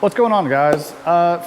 What's going on, guys?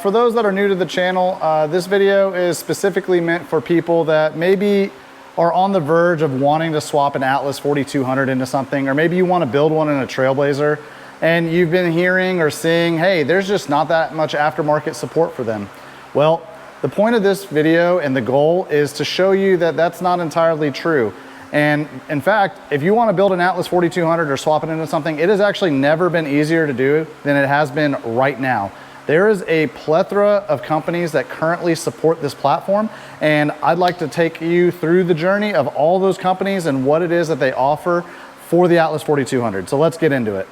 For those that are new to the channel, this video is specifically meant for people that maybe are on the verge of wanting to swap an Atlas 4200 into something, or maybe you want to build one in a Trailblazer and you've been hearing or seeing, hey, there's just not that much aftermarket support for them. Well, the point of this video and the goal is to show you that that's not entirely true. And in fact, if you want to build an Atlas 4200 or swap it into something, it has actually never been easier to do than it has been right now. There is a plethora of companies that currently support this platform, and I'd like to take you through the journey of all those companies and what it is that they offer for the Atlas 4200. So let's get into it.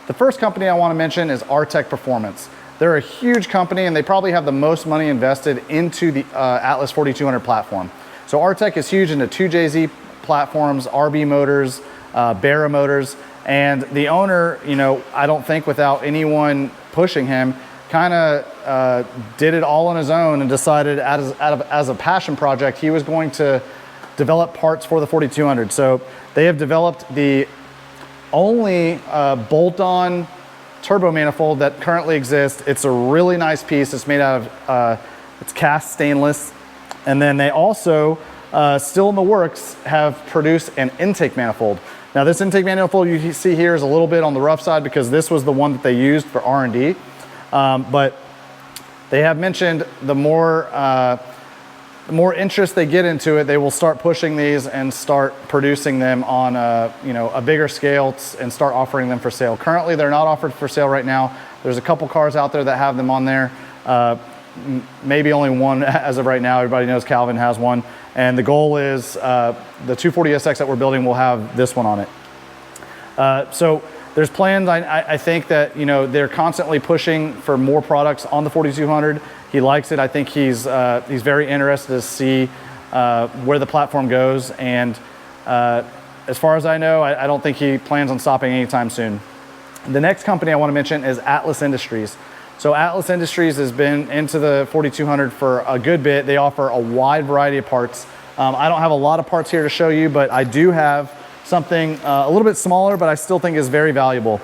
The first company I want to mention is Artech Performance. They're a huge company and they probably have the most money invested into the Atlas 4200 platform. So Artech is huge into 2JZ platforms, RB motors, Barra motors, and the owner, you know, I don't think without anyone pushing him, kind of did it all on his own and decided as a passion project, he was going to develop parts for the 4200. So they have developed the only bolt-on turbo manifold that currently exists. It's a really nice piece. It's made out of it's cast stainless. And then they also, still in the works, have produced an intake manifold. Now this intake manifold you see here is a little bit on the rough side because this was the one that they used for R&D. But they have mentioned the more interest they get into it, they will start pushing these and start producing them on a bigger scale and start offering them for sale. Currently, they're not offered for sale right now. There's a couple cars out there that have them on there. Maybe only one as of right now. Everybody knows Calvin has one. And the goal is the 240SX that we're building will have this one on it. So there's plans. I think that, you know, they're constantly pushing for more products on the 4200. He likes it. I think he's very interested to see where the platform goes. And as far as I know, I don't think he plans on stopping anytime soon. The next company I want to mention is Atlas Industries. So Atlas Industries has been into the 4200 for a good bit. They offer a wide variety of parts. I don't have a lot of parts here to show you, but I do have something a little bit smaller, but I still think is very valuable.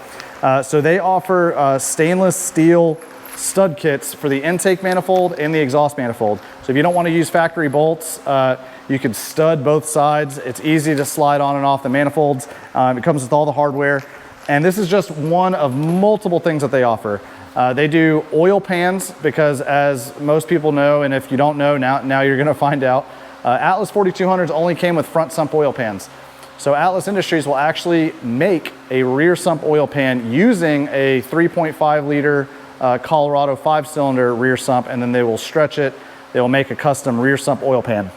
So they offer stainless steel stud kits for the intake manifold and the exhaust manifold. So if you don't want to use factory bolts, you can stud both sides. It's easy to slide on and off the manifolds. It comes with all the hardware. And this is just one of multiple things that they offer. They do oil pans because, as most people know, and if you don't know, now you're going to find out, Atlas 4200s only came with front sump oil pans. So Atlas Industries will actually make a rear sump oil pan using a 3.5 liter Colorado 5-cylinder rear sump, and then they will stretch it. They will make a custom rear sump oil pan.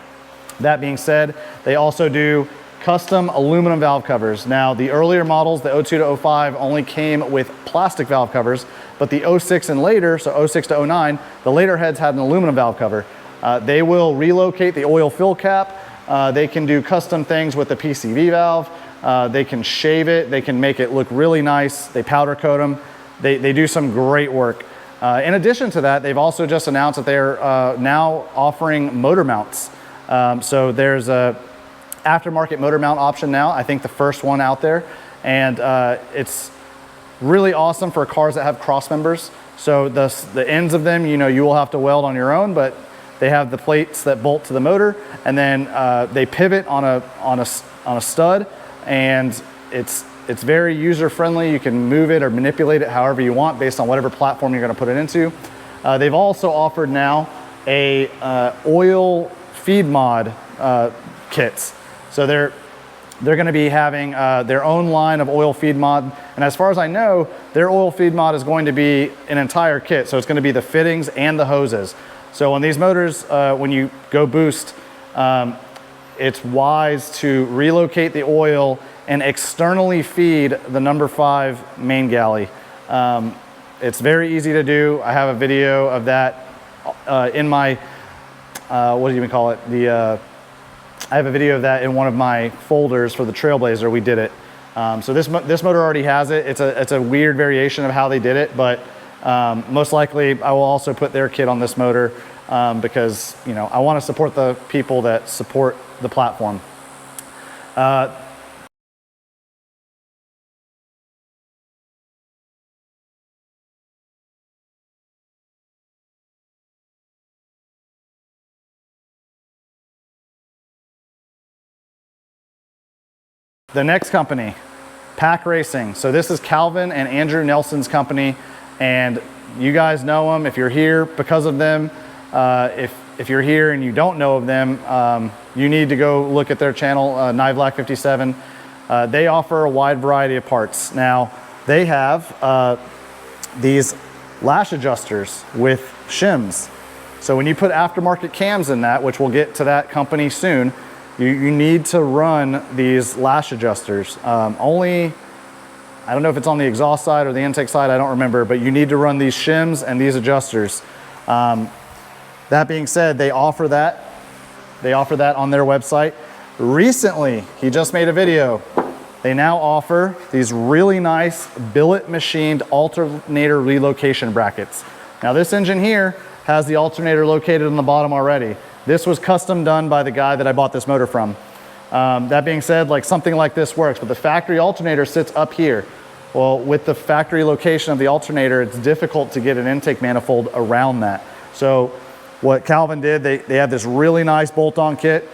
That being said, they also do custom aluminum valve covers. Now, the earlier models, the 02 to 05, only came with plastic valve covers, but the 06 and later, so 06 to 09, the later heads had an aluminum valve cover. They will relocate the oil fill cap. They can do custom things with the PCV valve. They can shave it. They can make it look really nice. They powder coat them. They do some great work. In addition to that, they've also just announced that they're now offering motor mounts. So there's a aftermarket motor mount option now. I think the first one out there. And it's really awesome for cars that have cross members. So the ends of them, you know, you will have to weld on your own, but they have the plates that bolt to the motor, and then they pivot on a stud, and it's very user-friendly. You can move it or manipulate it however you want based on whatever platform you're going to put it into. They've also offered now a oil feed mod kits. So they're going to be having their own line of oil feed mod. And as far as I know, their oil feed mod is going to be an entire kit. So it's going to be the fittings and the hoses. So on these motors, when you go boost, it's wise to relocate the oil and externally feed the number 5 main galley. It's very easy to do. I have a video of that in my, what do you even call it? I have a video of that in one of my folders for the Trailblazer. We did it. So this motor already has it. It's a weird variation of how they did it, but most likely I will also put their kit on this motor because, you know, I want to support the people that support the platform. The next company, Pack Racing. So this is Calvin and Andrew Nelson's company, and you guys know them if you're here because of them. If you're here and you don't know of them, you need to go look at their channel, Nivelac 57. They offer a wide variety of parts. Now, they have these lash adjusters with shims. So when you put aftermarket cams in that, which we'll get to that company soon, you need to run these lash adjusters. Only, I don't know if it's on the exhaust side or the intake side, I don't remember, but you need to run these shims and these adjusters. That being said, they offer that. They offer that on their website. Recently, he just made a video. They now offer these really nice billet machined alternator relocation brackets. Now this engine here has the alternator located on the bottom already. This was custom done by the guy that I bought this motor from. That being said, like something like this works, but the factory alternator sits up here. Well, with the factory location of the alternator, it's difficult to get an intake manifold around that. So what Calvin did, they have this really nice bolt-on kit.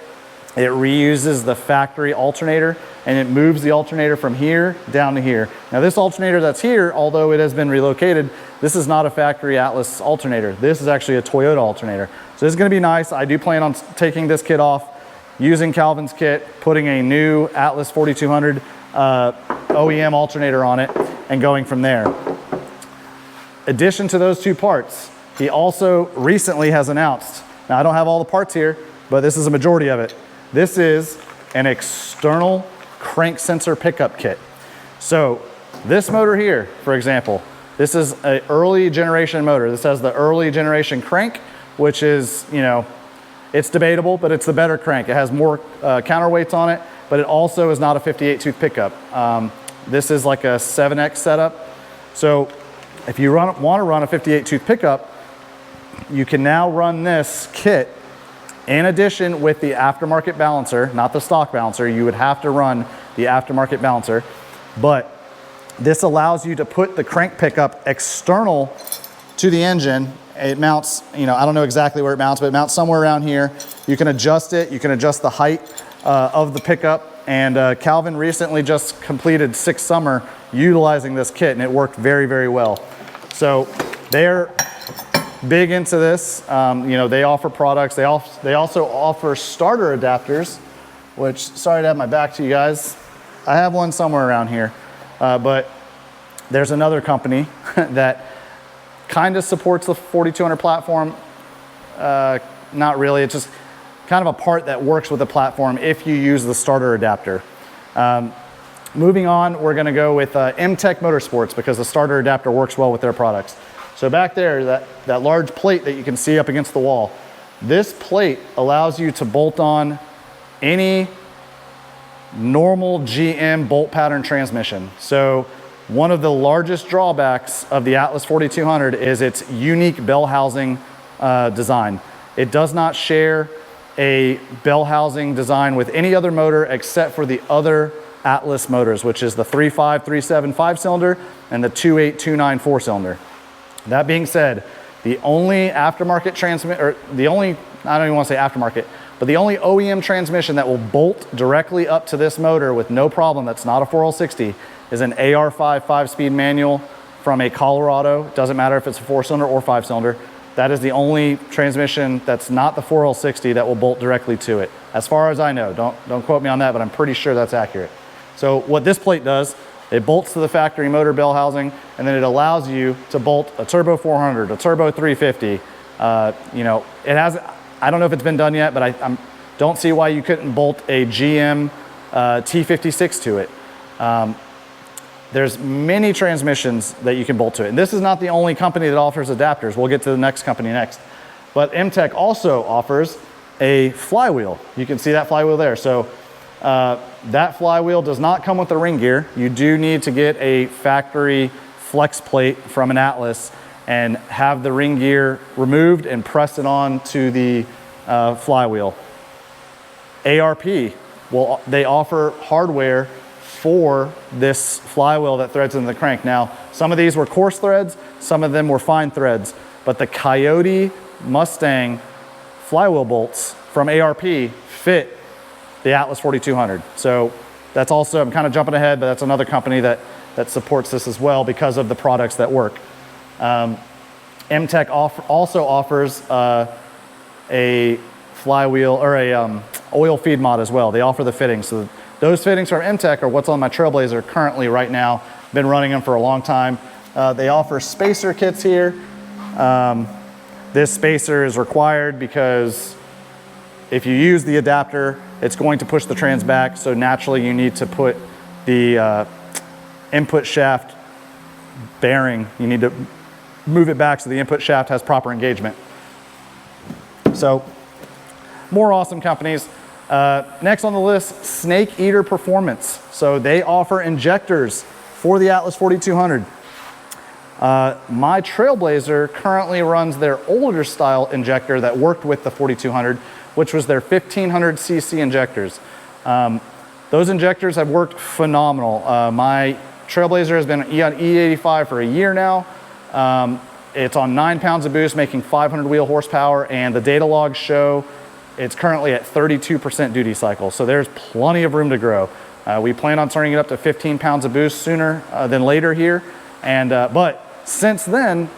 It reuses the factory alternator and it moves the alternator from here down to here. Now this alternator that's here, although it has been relocated, this is not a factory Atlas alternator. This is actually a Toyota alternator. So this is gonna be nice. I do plan on taking this kit off, using Calvin's kit, putting a new Atlas 4200 OEM alternator on it and going from there. Addition to those two parts, he also recently has announced, now I don't have all the parts here, but this is a majority of it. This is an external crank sensor pickup kit. So this motor here, for example, this is an early generation motor. This has the early generation crank, which is, you know, it's debatable, but it's the better crank. It has more counterweights on it, but it also is not a 58 tooth pickup. This is like a 7X setup. So if you want to run a 58 tooth pickup, you can now run this kit in addition with the aftermarket balancer, not the stock balancer. You would have to run the aftermarket balancer, but this allows you to put the crank pickup external to the engine. It mounts, you know, I don't know exactly where it mounts, but it mounts somewhere around here. You can adjust it. You can adjust the height of the pickup. And Calvin recently just completed 6 summer utilizing this kit, and it worked very, very well. So they're big into this. You know, they offer products. They also offer starter adapters, which, sorry to have my back to you guys. I have one somewhere around here, but there's another company that kind of supports the 4200 platform. Not really, it's just kind of a part that works with the platform if you use the starter adapter. Moving on, we're gonna go with Mtech Motorsports because the starter adapter works well with their products. So back there, that large plate that you can see up against the wall, this plate allows you to bolt on any normal GM bolt pattern transmission. So one of the largest drawbacks of the Atlas 4200 is its unique bell housing design. It does not share a bell housing design with any other motor except for the other Atlas motors, which is the 3.5, 3.7 5-cylinder and the 2.8, 2.9 4-cylinder. That being said, the only aftermarket transmission, or the only, I don't even want to say aftermarket, but the only OEM transmission that will bolt directly up to this motor with no problem, that's not a 4L60, is an AR5 5-speed manual from a Colorado. It doesn't matter if it's a 4-cylinder or 5-cylinder. That is the only transmission that's not the 4L60 that will bolt directly to it. As far as I know, don't quote me on that, but I'm pretty sure that's accurate. So what this plate does, it bolts to the factory motor bell housing, and then it allows you to bolt a turbo 400, a turbo 350. You know, it has, I don't know if it's been done yet, but I don't see why you couldn't bolt a GM T56 to it. There's many transmissions that you can bolt to it. And this is not the only company that offers adapters. We'll get to the next company next. But Mtech also offers a flywheel. You can see that flywheel there. So that flywheel does not come with the ring gear. You do need to get a factory flex plate from an Atlas and have the ring gear removed and press it on to the flywheel. ARP, well, they offer hardware for this flywheel that threads into the crank. Now, some of these were coarse threads, some of them were fine threads, but the Coyote Mustang flywheel bolts from ARP fit the Atlas 4200. So that's also, I'm kind of jumping ahead, but that's another company that supports this as well because of the products that work. Mtech also offers a flywheel or a oil feed mod as well. They offer the fittings. So those fittings from Mtech are what's on my Trailblazer currently right now. Been running them for a long time. They offer spacer kits here. This spacer is required because if you use the adapter, it's going to push the trans back. So naturally you need to put the input shaft bearing, you need to move it back so the input shaft has proper engagement. So more awesome companies. Next on the list, Snake Eater Performance. So they offer injectors for the Atlas 4200. My Trailblazer currently runs their older style injector that worked with the 4200, which was their 1500cc injectors. Those injectors have worked phenomenal. My Trailblazer has been on E85 for a year now. It's on 9 pounds of boost, making 500 wheel horsepower, and the data logs show it's currently at 32% duty cycle, so there's plenty of room to grow. We plan on turning it up to 15 pounds of boost sooner than later here. And but since then,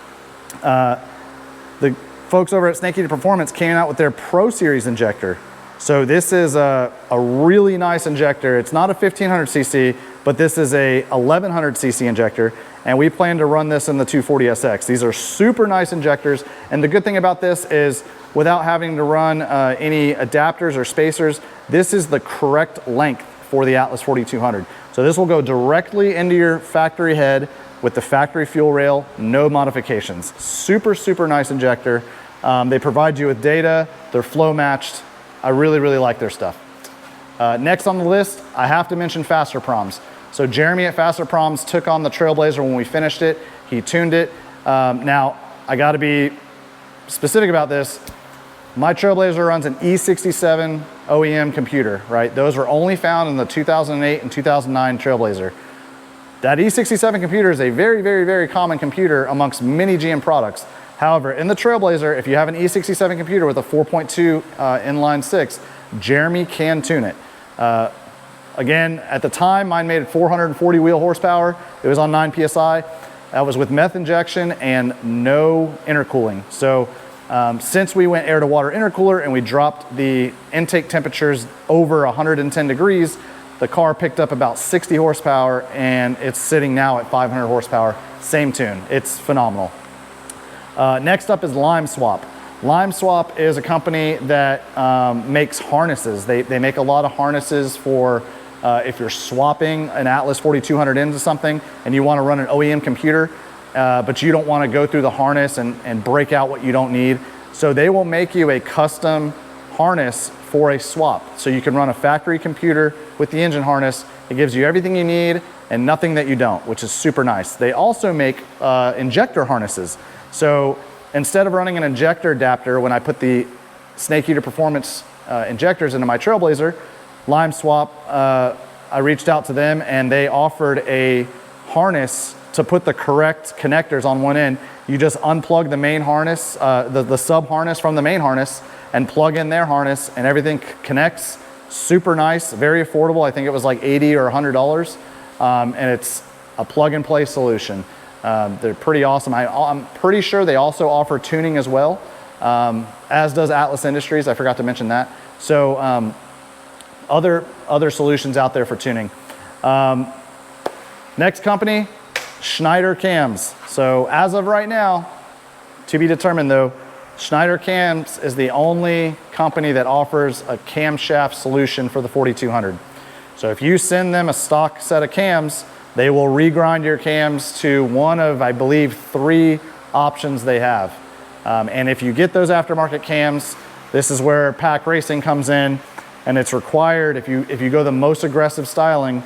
the folks over at Snake Eater Performance came out with their Pro Series injector. So this is a really nice injector. It's not a 1500cc, but this is a 1100cc injector, and we plan to run this in the 240SX. These are super nice injectors, and the good thing about this is without having to run any adapters or spacers, this is the correct length for the Atlas 4200. So this will go directly into your factory head with the factory fuel rail, no modifications. Super, super nice injector. They provide you with data, they're flow matched. I really, really like their stuff. Next on the list, I have to mention Faster Proms. So Jeremy at Faster Proms took on the Trailblazer when we finished it. He tuned it. Now, I gotta be specific about this. My Trailblazer runs an E67 OEM computer, right? Those were only found in the 2008 and 2009 Trailblazer. That E67 computer is a very, very, very common computer amongst many GM products. However, in the Trailblazer, if you have an E67 computer with a 4.2 inline six, Jeremy can tune it. Again, at the time, mine made 440 wheel horsepower. It was on 9 PSI. That was with meth injection and no intercooling. So since we went air to water intercooler and we dropped the intake temperatures over 110 degrees, the car picked up about 60 horsepower and it's sitting now at 500 horsepower, same tune. It's phenomenal. Next up is Lime Swap. Lime Swap is a company that makes harnesses. They make a lot of harnesses for if you're swapping an Atlas 4200 into something and you want to run an OEM computer, but you don't want to go through the harness and break out what you don't need. So they will make you a custom harness for a swap. So you can run a factory computer with the engine harness. It gives you everything you need and nothing that you don't, which is super nice. They also make injector harnesses. So instead of running an injector adapter, when I put the Snake Eater Performance injectors into my Trailblazer, Lime Swap, I reached out to them and they offered a harness to put the correct connectors on one end. You just unplug the main harness, the sub harness from the main harness and plug in their harness and everything connects. Super nice, very affordable. I think it was like $80 or $100. And it's a plug and play solution. They're pretty awesome. I'm pretty sure they also offer tuning as well, as does Atlas Industries. I forgot to mention that. So other solutions out there for tuning. Next company, Schneider cams. So as of right now, to be determined though, Schneider cams is the only company that offers a camshaft solution for the 4200. So if you send them a stock set of cams, they will regrind your cams to one of, I believe, 3 options they have. And if you get those aftermarket cams, this is where Pack Racing comes in, and it's required, if you go the most aggressive styling,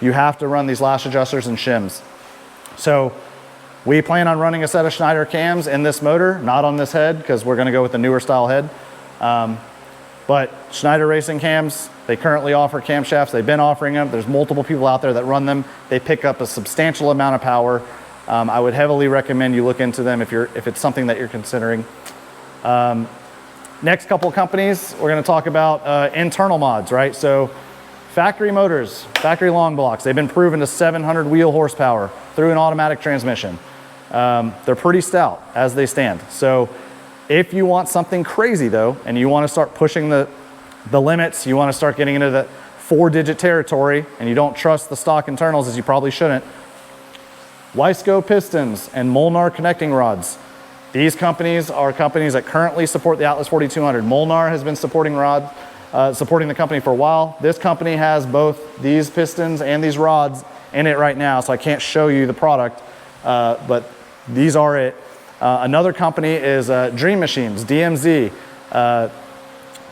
you have to run these lash adjusters and shims. So we plan on running a set of Schneider cams in this motor, not on this head, because we're gonna go with the newer style head. But Schneider Racing cams, they currently offer camshafts. They've been offering them. There's multiple people out there that run them. They pick up a substantial amount of power. I would heavily recommend you look into them if it's something that you're considering. Next couple of companies, we're gonna talk about internal mods, right? So factory motors, factory long blocks, they've been proven to 700 wheel horsepower through an automatic transmission. They're pretty stout as they stand. So if you want something crazy though, and you want to start pushing the limits, you want to start getting into the 4-digit territory, and you don't trust the stock internals as you probably shouldn't, Wiseco pistons and Molnar connecting rods. These companies are companies that currently support the Atlas 4200. Molnar has been supporting the company for a while. This company has both these pistons and these rods in it right now, so I can't show you the product, but these are it. Another company is Dream Machines, DMZ.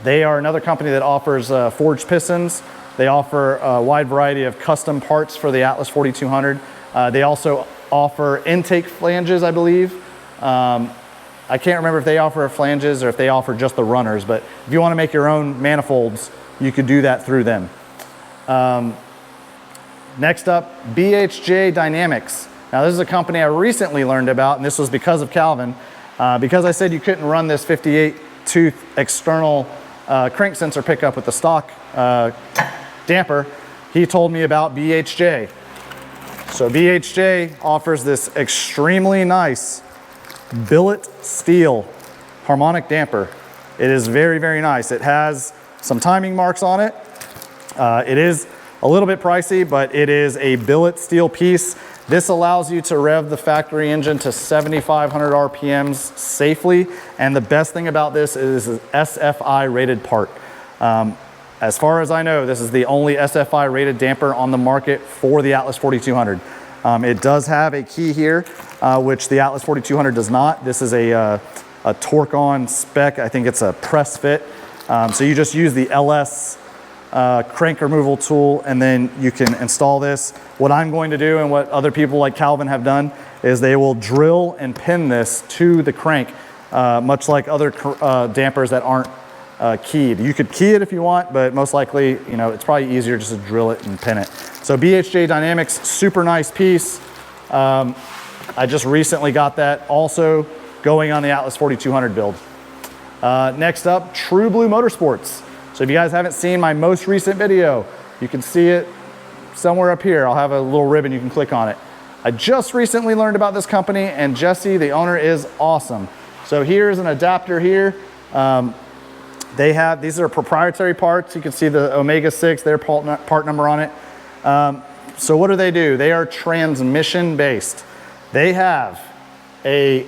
They are another company that offers forged pistons. They offer a wide variety of custom parts for the Atlas 4200. They also offer intake flanges, I believe. I can't remember if they offer flanges or if they offer just the runners, but if you want to make your own manifolds, you could do that through them. Next up, BHJ Dynamics. Now this is a company I recently learned about, and this was because of Calvin. Because I said you couldn't run this 58 tooth external crank sensor pickup with the stock damper, he told me about BHJ. So BHJ offers this extremely nice billet steel harmonic damper. It is very, very nice. It has some timing marks on it. It is a little bit pricey, but it is a billet steel piece. This allows you to rev the factory engine to 7,500 RPMs safely. And the best thing about this is an SFI rated part. As far as I know, this is the only SFI rated damper on the market for the Atlas 4200. It does have a key here, which the Atlas 4200 does not. This is a torque on spec. I think it's a press fit. So you just use the LS crank removal tool, and then you can install this. What I'm going to do, and what other people like Calvin have done, is they will drill and pin this to the crank, much like other dampers that aren't keyed. You could key it if you want, but most likely, you know, it's probably easier just to drill it and pin it. So BHJ Dynamics, super nice piece. I just recently got that also going on the Atlas 4200 build. Next up, True Blue Motorsports. So if you guys haven't seen my most recent video, you can see it somewhere up here. I'll have a little ribbon, you can click on it. I just recently learned about this company, and Jesse, the owner, is awesome. So here's an adapter here. These are proprietary parts. You can see the Omega 6, their part number on it. So what do? They are transmission based. They have a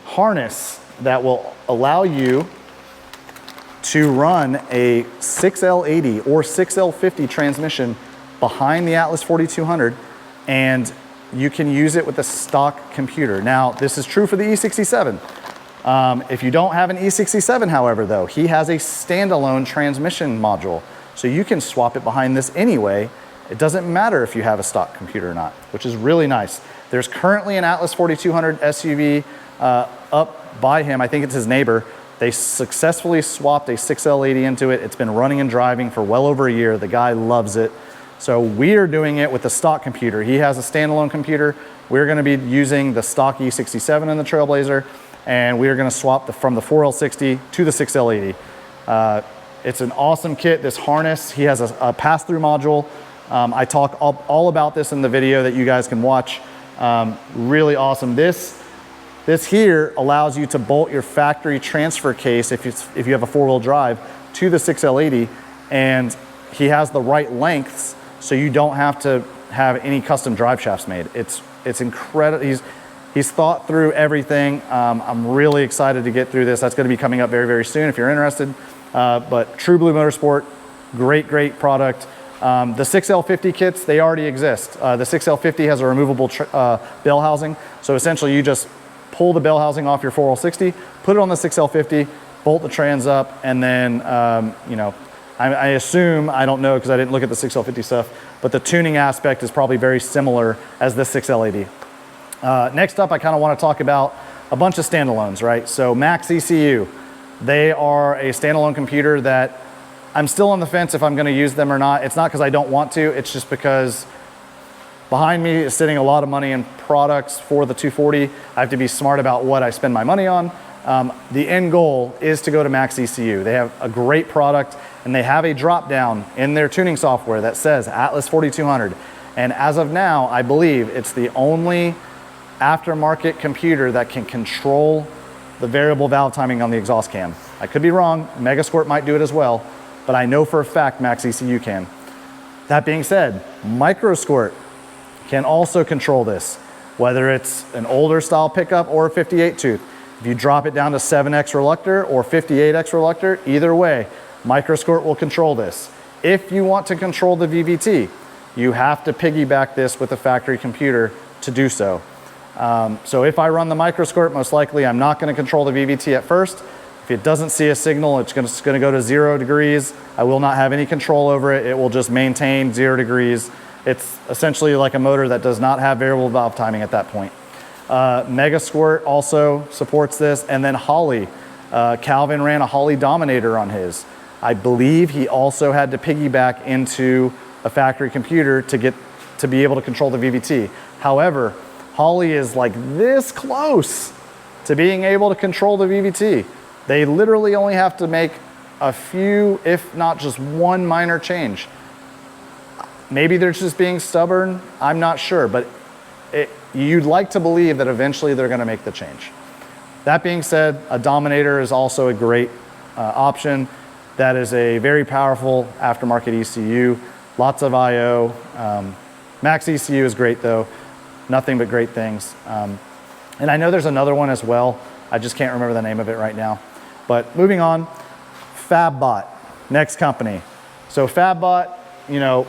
harness that will allow you to run a 6L80 or 6L50 transmission behind the Atlas 4200, and you can use it with a stock computer. Now, this is true for the E67. If you don't have an E67, however, though, he has a standalone transmission module. So you can swap it behind this anyway. It doesn't matter if you have a stock computer or not, which is really nice. There's currently an Atlas 4200 SUV up by him. I think it's his neighbor. They successfully swapped a 6L80 into it. It's been running and driving for well over a year. The guy loves it. So we're doing it with a stock computer. He has a standalone computer. We're gonna be using the stock E67 in the Trailblazer, and we are going to swap from the 4L60 to the 6L80. It's an awesome kit, this harness. He has a pass-through module. I talk all about this in the video that you guys can watch. Really awesome. This here allows you to bolt your factory transfer case if you have a 4-wheel drive to the 6L80, and he has the right lengths so you don't have to have any custom drive shafts made. It's incredible. He's thought through everything. I'm really excited to get through this. That's going to be coming up very, very soon if you're interested. But True Blue Motorsport, great product. The 6L50 kits, they already exist. The 6L50 has a removable bell housing. So essentially you just pull the bell housing off your 4L60, put it on the 6L50, bolt the trans up, and then, you know, I assume, I don't know because I didn't look at the 6L50 stuff, but the tuning aspect is probably very similar as the 6L80. Next up, I kind of want to talk about a bunch of standalones, right? So Max ECU, they are a standalone computer that I'm still on the fence if I'm going to use them or not. It's not because I don't want to, it's just because behind me is sitting a lot of money in products for the 240. I have to be smart about what I spend my money on. The end goal is to go to Max ECU. They have a great product, and they have a drop down in their tuning software that says Atlas 4200. And as of now, I believe it's the only aftermarket computer that can control the variable valve timing on the exhaust cam. I could be wrong, Megasquirt might do it as well, but I know for a fact Max ECU can. That being said, Microsquirt can also control this, whether it's an older style pickup or a 58 tooth. If you drop it down to 7X reluctor or 58X reluctor, either way, Microsquirt will control this. If you want to control the VVT, you have to piggyback this with a factory computer to do so. So if I run the Microsquirt, most likely I'm not going to control the VVT at first. If it doesn't see a signal, it's going to go to 0 degrees. I will not have any control over it. It will just maintain 0 degrees. It's essentially like a motor that does not have variable valve timing at that point. Megasquirt also supports this, and then Holley. Calvin ran a Holley Dominator on his. I believe he also had to piggyback into a factory computer to be able to control the VVT. However, Holley is like this close to being able to control the VVT. They literally only have to make a few, if not just one minor change. Maybe they're just being stubborn, I'm not sure, but you'd like to believe that eventually they're gonna make the change. That being said, a Dominator is also a great option. That is a very powerful aftermarket ECU, lots of I/O. Max ECU is great though, nothing but great things. And I know there's another one as well, I just can't remember the name of it right now. But moving on, Fabbot, next company. So Fabbot, you know,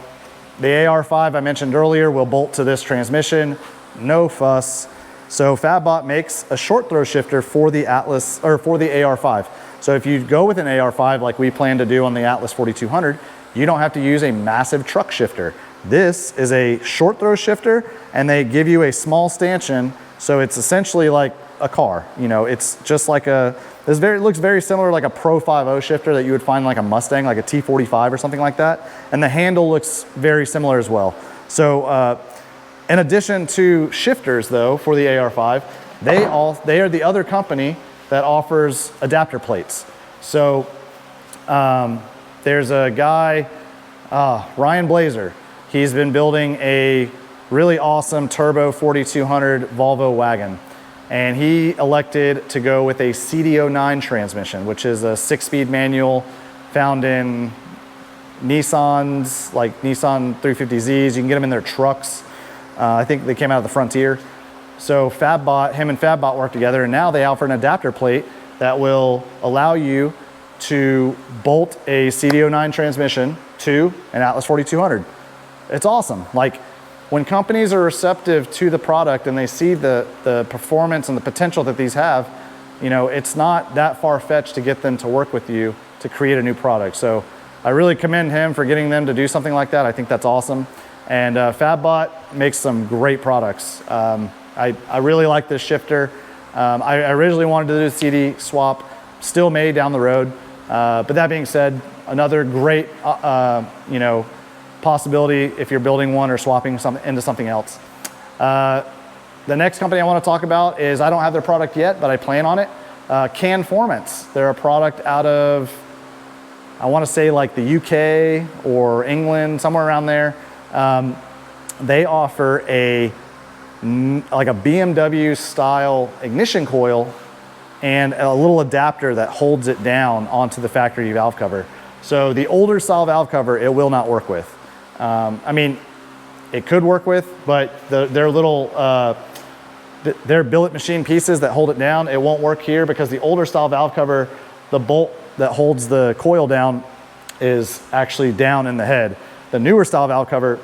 the AR5 I mentioned earlier will bolt to this transmission, no fuss. So Fabbot makes a short throw shifter for the Atlas, or for the AR5. So if you go with an AR5 like we plan to do on the Atlas 4200, you don't have to use a massive truck shifter. This is a short throw shifter, and they give you a small stanchion, so it's essentially like a car. You know, it's just like it looks very similar like a Pro 5.0 shifter that you would find like a Mustang, like a T45 or something like that. And the handle looks very similar as well. So in addition to shifters though, for the AR5, they are the other company that offers adapter plates. So there's a guy, Ryan Blazer. He's been building a really awesome turbo 4200 Volvo wagon. And he elected to go with a CD09 transmission, which is a 6-speed manual found in Nissans, like Nissan 350Zs. You can get them in their trucks. I think they came out of the Frontier. So him and Fabbot worked together, and now they offer an adapter plate that will allow you to bolt a CD09 transmission to an Atlas 4200. It's awesome. Like, when companies are receptive to the product and they see the performance and the potential that these have, you know, it's not that far-fetched to get them to work with you to create a new product. So I really commend him for getting them to do something like that. I think that's awesome. And Fabbot makes some great products. I really like this shifter. I originally wanted to do a CD swap, still may down the road. But that being said, another great, you know, possibility if you're building one or swapping into something else. The next company I want to talk about is, I don't have their product yet, but I plan on it. Canformance. They're a product out of, I want to say like the UK or England, somewhere around there. They offer a like a BMW style ignition coil and a little adapter that holds it down onto the factory valve cover. So the older style valve cover, it will not work with. I mean, it could work with, but they're little, they're billet machine pieces that hold it down. It won't work here because the older style valve cover, the bolt that holds the coil down is actually down in the head. The newer style valve cover,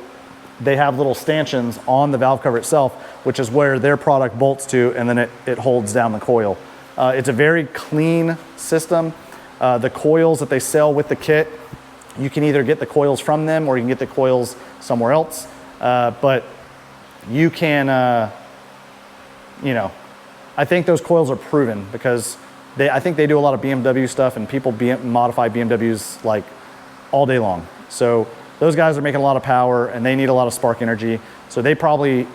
they have little stanchions on the valve cover itself, which is where their product bolts to, and then it holds down the coil. It's a very clean system. The coils that they sell with the kit, you can either get the coils from them or you can get the coils somewhere else. But you can, you know, I think those coils are proven because I think they do a lot of BMW stuff, and people modify BMWs like all day long. So those guys are making a lot of power and they need a lot of spark energy. So they probably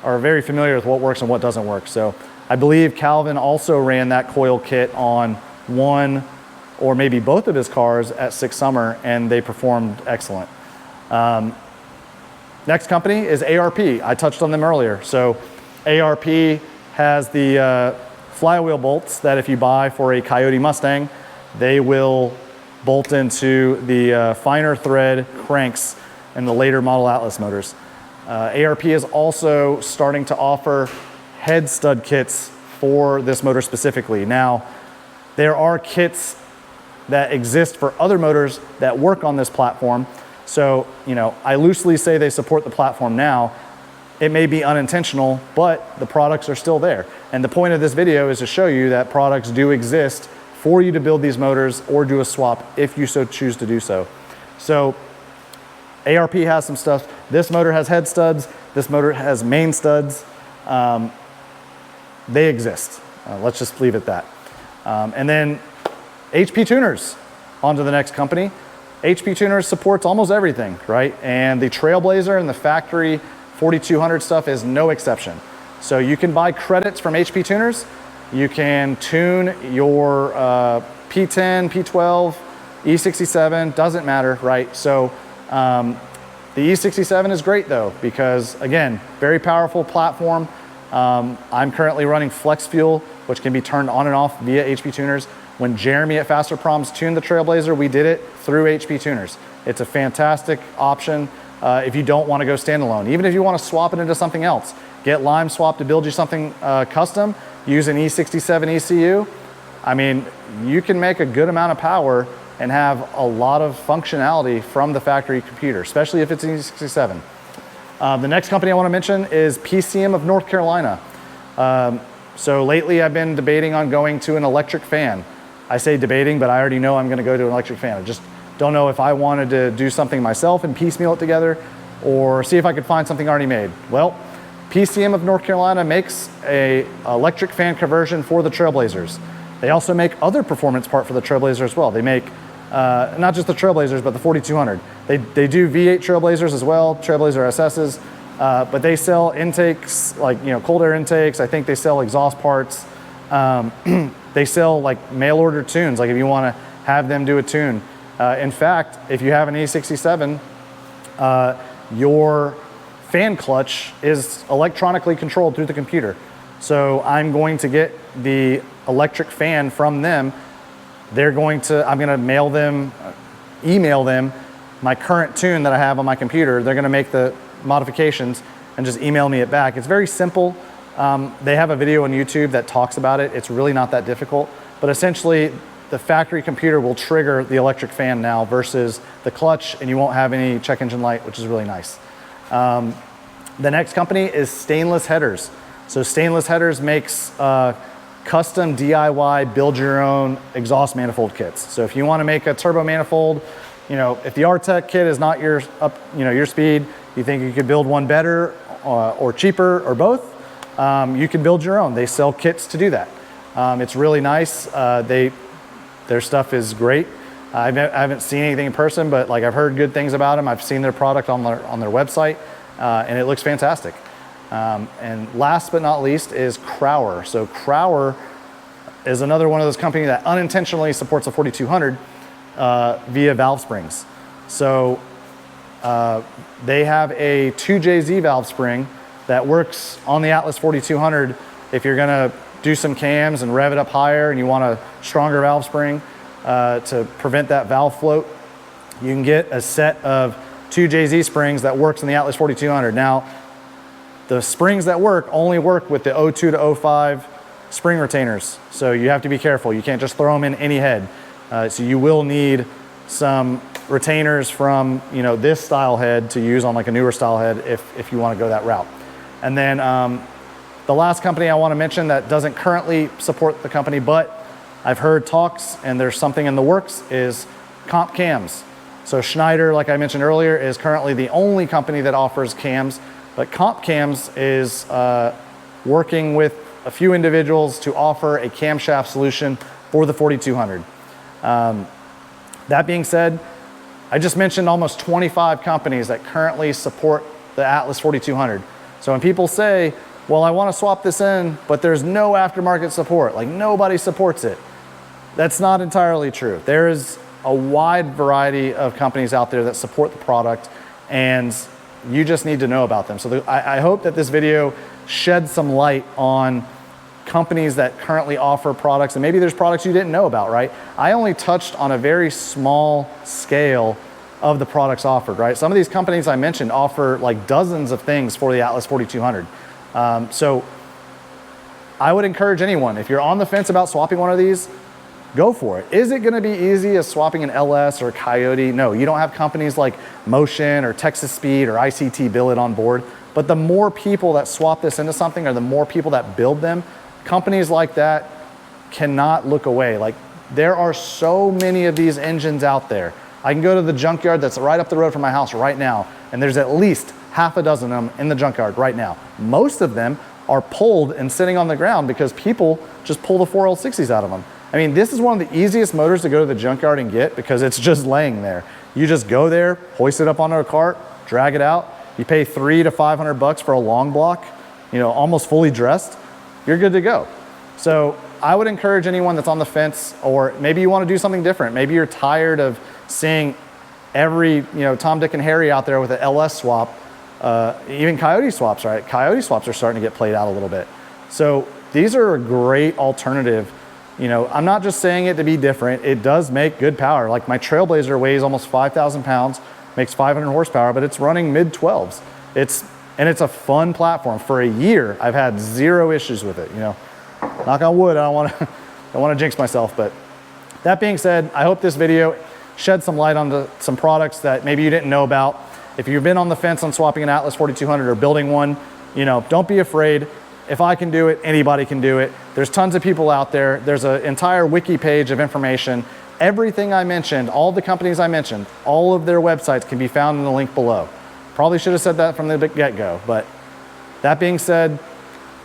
are very familiar with what works and what doesn't work. So I believe Calvin also ran that coil kit on one or maybe both of his cars at Six Summer, and they performed excellent. Next company is ARP. I touched on them earlier. So ARP has the flywheel bolts that if you buy for a Coyote Mustang, they will bolt into the finer thread cranks in the later model Atlas motors. ARP is also starting to offer head stud kits for this motor specifically. Now, there are kits that exist for other motors that work on this platform. So, you know, I loosely say they support the platform now. It may be unintentional, but the products are still there. And the point of this video is to show you that products do exist for you to build these motors or do a swap if you so choose to do so. So ARP has some stuff. This motor has head studs. This motor has main studs. They exist. Let's just leave it at that. And then HP Tuners, on to the next company. HP Tuners supports almost everything, right? And the Trailblazer and the factory 4200 stuff is no exception. So you can buy credits from HP Tuners. You can tune your P10, P12, E67, doesn't matter, right? So the E67 is great though, because again, very powerful platform. I'm currently running Flex Fuel, which can be turned on and off via HP Tuners. When Jeremy at Faster Proms tuned the Trailblazer, we did it through HP Tuners. It's a fantastic option if you don't want to go standalone. Even if you want to swap it into something else, get Lime Swap to build you something custom, use an E67 ECU. I mean, you can make a good amount of power and have a lot of functionality from the factory computer, especially if it's an E67. The next company I want to mention is PCM of North Carolina. So lately I've been debating on going to an electric fan. I say debating, but I already know I'm going to go to an electric fan. I just don't know if I wanted to do something myself and piecemeal it together or see if I could find something already made. Well, PCM of North Carolina makes a electric fan conversion for the Trailblazers. They also make other performance part for the Trailblazer as well. They make not just the Trailblazers, but the 4200. They do V8 Trailblazers as well, Trailblazer SSs, but they sell intakes, like, you know, cold air intakes. I think they sell exhaust parts. They sell like mail order tunes, like if you want to have them do a tune. In fact, if you have an E67, your fan clutch is electronically controlled through the computer. So I'm going to get the electric fan from them. I'm going to mail them, email them my current tune that I have on my computer. They're going to make the modifications and just email me it back. It's very simple. They have a video on YouTube that talks about it. It's really not that difficult, but essentially the factory computer will trigger the electric fan now versus the clutch, and you won't have any check engine light, which is really nice. The next company is Stainless Headers. So Stainless Headers makes custom DIY build your own exhaust manifold kits. So if you want to make a turbo manifold, you know, if the Artech kit is not your speed, you think you could build one better or cheaper or both, you can build your own. They sell kits to do that. It's really nice. Their stuff is great. I haven't seen anything in person, but like I've heard good things about them. I've seen their product on their website, and it looks fantastic. And last but not least is Crower. So Crower is another one of those companies that unintentionally supports a 4200 via valve springs. So they have a 2JZ valve spring that works on the Atlas 4200 if you're gonna do some cams and rev it up higher and you want a stronger valve spring to prevent that valve float. You can get a set of 2 JZ springs that works in the Atlas 4200. Now, the springs that work only work with the 02 to 05 spring retainers. So you have to be careful. You can't just throw them in any head. So you will need some retainers from, you know, this style head to use on like a newer style head if you want to go that route. And then the last company I want to mention that doesn't currently support the company, but I've heard talks and there's something in the works, is comp cams. So Schneider, like I mentioned earlier, is currently the only company that offers cams, but comp cams is working with a few individuals to offer a camshaft solution for the 4200. That being said, I just mentioned almost 25 companies that currently support the Atlas 4200. So when people say, well, I want to swap this in, but there's no aftermarket support, like nobody supports it, that's not entirely true. There is a wide variety of companies out there that support the product, and you just need to know about them. So I hope that this video sheds some light on companies that currently offer products, and maybe there's products you didn't know about, right? I only touched on a very small scale of the products offered, right? Some of these companies I mentioned offer like dozens of things for the Atlas 4200. So I would encourage anyone, if you're on the fence about swapping one of these, go for it. Is it gonna be easy as swapping an LS or a Coyote? No, you don't have companies like Motion or Texas Speed or ICT Billet on board, but the more people that swap this into something or the more people that build them, companies like that cannot look away. Like, there are so many of these engines out there. I can go to the junkyard that's right up the road from my house right now, and there's at least half a dozen of them in the junkyard right now. Most of them are pulled and sitting on the ground because people just pull the 4L60s out of them. I mean, this is one of the easiest motors to go to the junkyard and get because it's just laying there. You just go there, hoist it up onto a cart, drag it out. You pay $300 to $500 for a long block, you know, almost fully dressed. You're good to go. So I would encourage anyone that's on the fence, or maybe you want to do something different. Maybe you're tired of seeing every, you know, Tom, Dick, and Harry out there with an LS swap, even Coyote swaps, right? Coyote swaps are starting to get played out a little bit. So these are a great alternative. You know, I'm not just saying it to be different. It does make good power. Like my Trailblazer weighs almost 5,000 pounds, makes 500 horsepower, but it's running mid-12s. And it's a fun platform. For a year, I've had zero issues with it. You know, knock on wood, I don't want to jinx myself. But that being said, I hope this video shed some light onto some products that maybe you didn't know about. If you've been on the fence on swapping an Atlas 4200 or building one, you know, don't be afraid. If I can do it, anybody can do it. There's tons of people out there. There's an entire wiki page of information. Everything I mentioned, all the companies I mentioned, all of their websites can be found in the link below. Probably should have said that from the get-go, but that being said,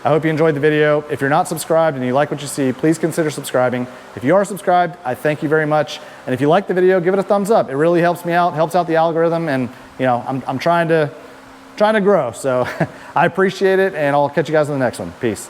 I hope you enjoyed the video. If you're not subscribed and you like what you see, please consider subscribing. If you are subscribed, I thank you very much. And if you like the video, give it a thumbs up. It really helps me out, helps out the algorithm, and you know, I'm trying to grow. So I appreciate it, and I'll catch you guys in the next one. Peace.